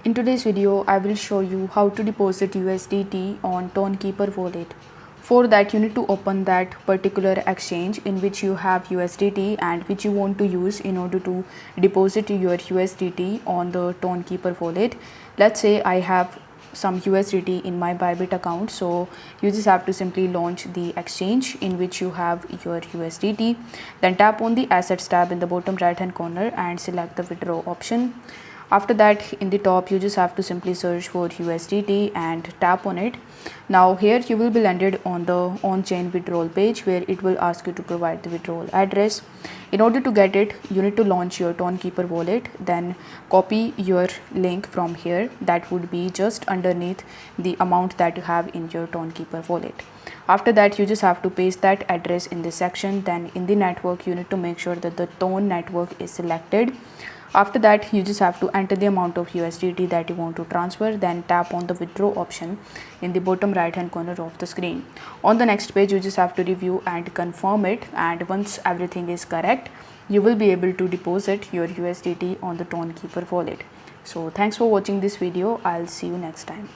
In today's video, I will show you how to deposit USDT on Tonkeeper wallet. For that, you need to open that particular exchange in which you have USDT and which you want to use in order to deposit your USDT on the Tonkeeper wallet. Let's say I have some USDT in my Bybit account, so you just have to simply launch the exchange in which you have your USDT. Then tap on the assets tab in the bottom right hand corner and select the withdraw option. After that, in the top, you just have to simply search for USDT and tap on it. Now here you will be landed on the on-chain withdrawal page where it will ask you to provide the withdrawal address. In order to get it, you need to launch your Tonkeeper wallet, then copy your link from here. That would be just underneath the amount that you have in your Tonkeeper wallet. After that, you just have to paste that address in this section. Then in the network, you need to make sure that the Ton network is selected. After that, you just have to enter the amount of USDT that you want to transfer, then tap on the withdraw option in the bottom right hand corner of the screen. On the next page, you just have to review and confirm it, and once everything is correct, you will be able to deposit your USDT on the Tonkeeper wallet. So thanks for watching this video. I'll see you next time.